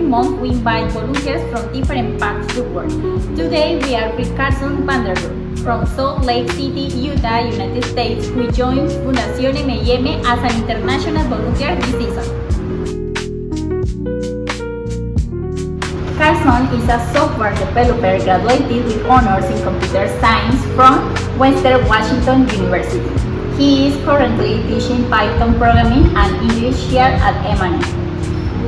month we invite volunteers from different parts of the world. Today we are with Carson Vandegriffe from Salt Lake City, Utah, United States, who joined Fundación M&M as an international volunteer this season. Carson is a software developer graduated with honors in computer science from Western Washington University. He is currently teaching Python programming and English here at M&M.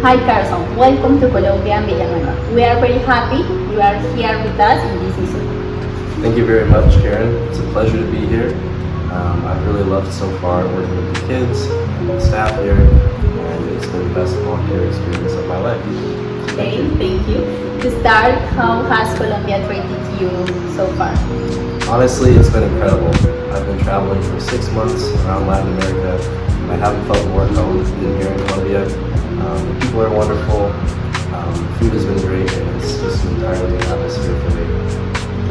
Hi Carson, welcome to Colombia and Villanueva. We are very happy you are here with us in this season. Thank you very much, Karen. It's a pleasure to be here. I've really loved so far working with the kids and the staff here, and it's been the best volunteer experience of my life. Okay, thank you. To start, how has Colombia treated you so far? Honestly, it's been incredible. I've been traveling for 6 months around Latin America, and I haven't felt more at home than here in Colombia. The people are wonderful, the food has been great, and it's just an entirely new atmosphere for me.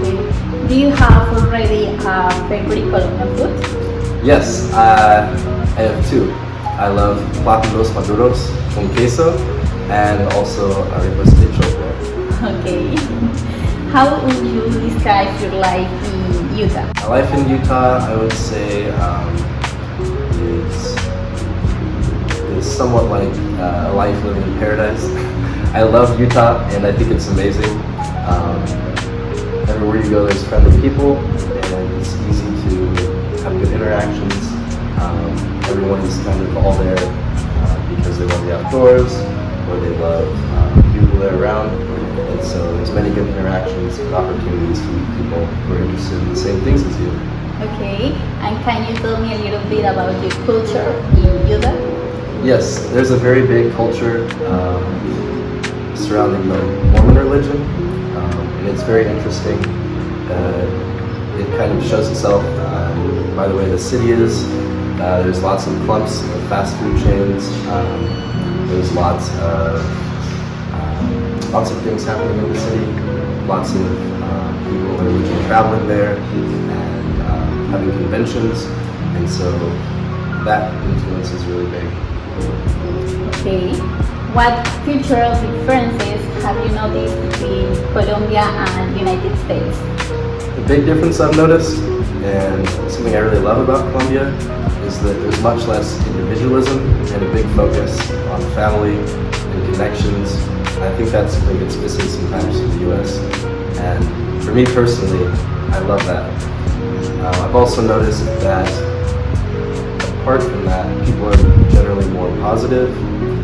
Okay. Do you have already a favorite Colombian food? Yes, I have two. I love plátanos maduros con queso, and also arepas de choclo. Okay. How would you describe your life in Utah? My life in Utah, I would say, is somewhat like a life living in paradise. I love Utah, and I think it's amazing. Everywhere you go, there's friendly people, and it's easy to have good interactions. Everyone is kind of all there because they love the outdoors, or they love people that are around. And so there's many good interactions and opportunities to meet people who are interested in the same things as you. Okay, and can you tell me a little bit about your culture in Utah? Yes, there's a very big culture surrounding the Mormon religion, and it's very interesting. It kind of shows itself by the way the city is. There's lots of clumps of fast food chains. There's lots of things happening in the city. Lots of people that are traveling there and having conventions, and so that influence is really big. Okay. What cultural differences have you noticed between Colombia and United States? The big difference I've noticed, and something I really love about Colombia, is that there's much less individualism and a big focus on family and connections. I think that's something that's missing sometimes in the US. And for me personally, I love that. I've also noticed that apart from that, people are generally more positive,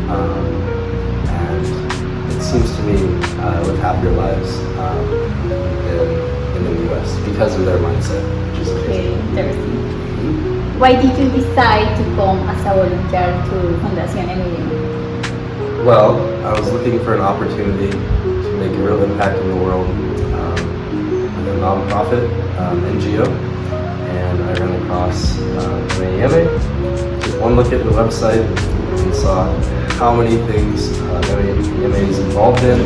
and it seems to me live happier lives in the US because of their mindset, which is amazing. Okay, interesting. Mm-hmm. Why did you decide to come as a volunteer to Fundación M&M? Well, I was looking for an opportunity to make a real impact in the world with a nonprofit NGO, and I ran across M&M, took one look at the website, and saw how many things M&M is involved in,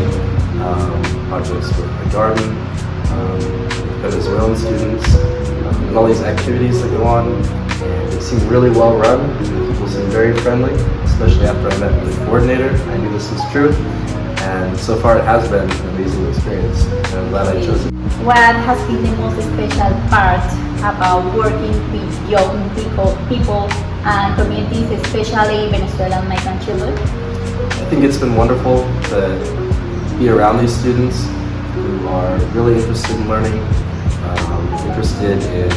projects with the garden, Venezuelan students, and all these activities that go on, and it seemed really well run, and the people seemed very friendly. Especially after I met with the coordinator, I knew this was true, and so far it has been an amazing experience, and I'm glad I chose it. What has been the most special part about working with young people and communities, especially Venezuelan migrant children? I think it's been wonderful to be around these students who are really interested in learning, interested in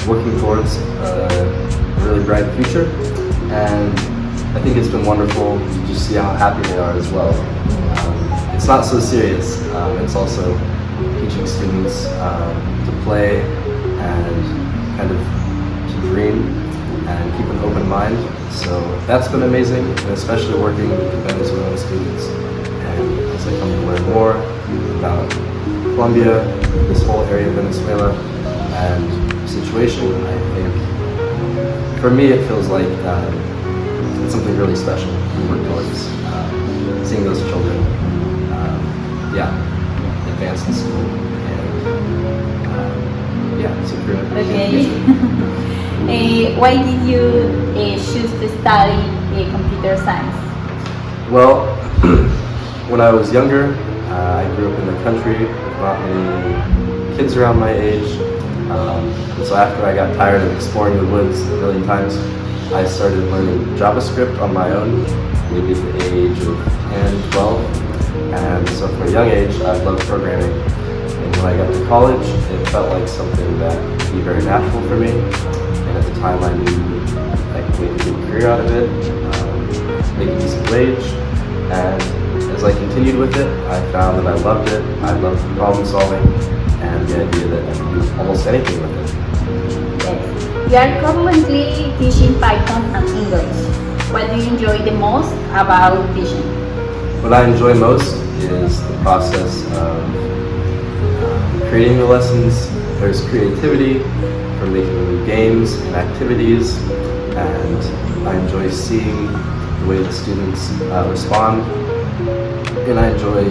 working towards a really bright future. And I think it's been wonderful to just see how happy they are as well. It's not so serious. It's also teaching students to play and kind of to dream and keep an open mind. So that's been amazing, and especially working with the Venezuelan students. And as I come to learn more about Colombia, this whole area of Venezuela, and situation, I think for me it feels like it's something really special to work towards. Seeing those children, advance in school, and it's a great future. Why did you choose to study computer science? Well, when I was younger, I grew up in the country with not many kids around my age. And so after I got tired of exploring the woods a million times, I started learning JavaScript on my own, maybe at the age of 10, 12. And so from a young age, I loved programming. And when I got to college, it felt like something that would be very natural for me. And at the time, I knew I could make a good career out of it, make a decent wage. And as I continued with it, I found that I loved it. I loved problem solving and the idea that I could do almost anything with it. Yes. You are currently teaching Python and English. What do you enjoy the most about teaching? What I enjoy most is the process of creating the lessons. There's creativity for making new games and activities, and I enjoy seeing the way the students respond. And I enjoy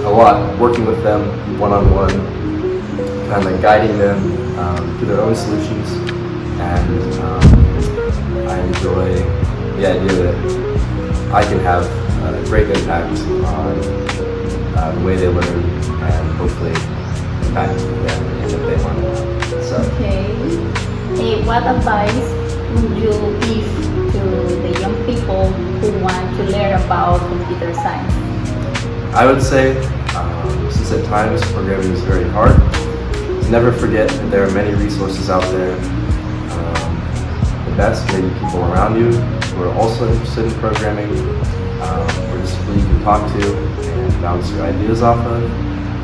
a lot working with them one-on-one, kind of guiding them to their own solutions. And I enjoy the idea that I can have a great impact on the way they learn and hopefully impact them in what they want to learn. So. Okay. What advice would you give to the young people who want to learn about computer science? I would say, since at times programming is very hard, to never forget that there are many resources out there. The best, maybe people around you who are also interested in programming, or just who you can talk to and bounce your ideas off of.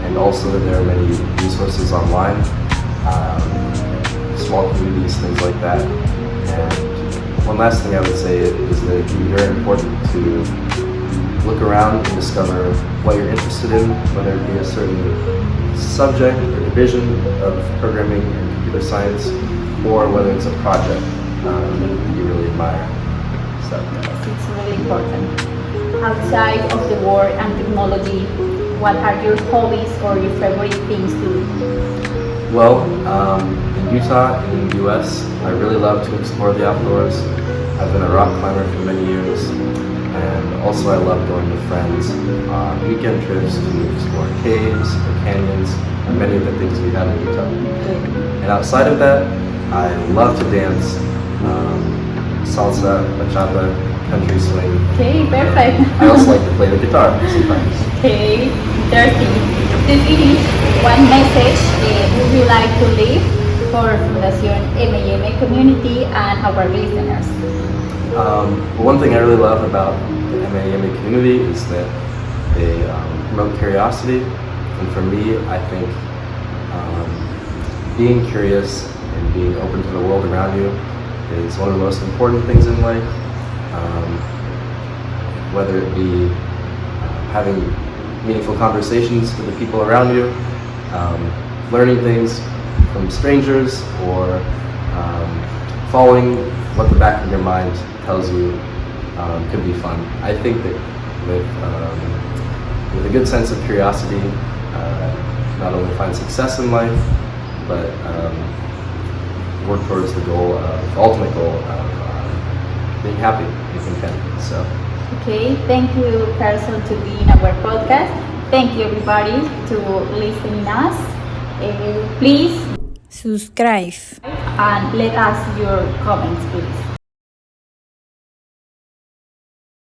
And also that there are many resources online, small communities, things like that. And one last thing I would say is that it can be very important to look around and discover what you're interested in, whether it be a certain subject or division of programming and computer science, or whether it's a project that you really admire. So. Yes, it's really important. Outside of the work and technology, what are your hobbies or your favorite things to do? Well, in Utah and in the US, I really love to explore the outdoors. I've been a rock climber for many years, and also I love going with friends on weekend trips to explore caves or canyons and many of the things we have in Utah. And outside of that, I love to dance, salsa, bachata, country swing. Okay, perfect. I also like to play the guitar sometimes. Okay, interesting. To finish, what message would you like to leave for Fundación M&M community and our listeners? One thing I really love about the M&M community is that they promote curiosity, and for me, I think being curious and being open to the world around you is one of the most important things in life. Whether it be having meaningful conversations with the people around you, learning things from strangers, or following what the back of your mind tells you could be fun. I think that with a good sense of curiosity, not only find success in life, but work towards the ultimate goal of being happy and content. So. Okay, thank you, Carson, to be in our podcast. Thank you, everybody, to listening us. Please subscribe and let us your comments, please.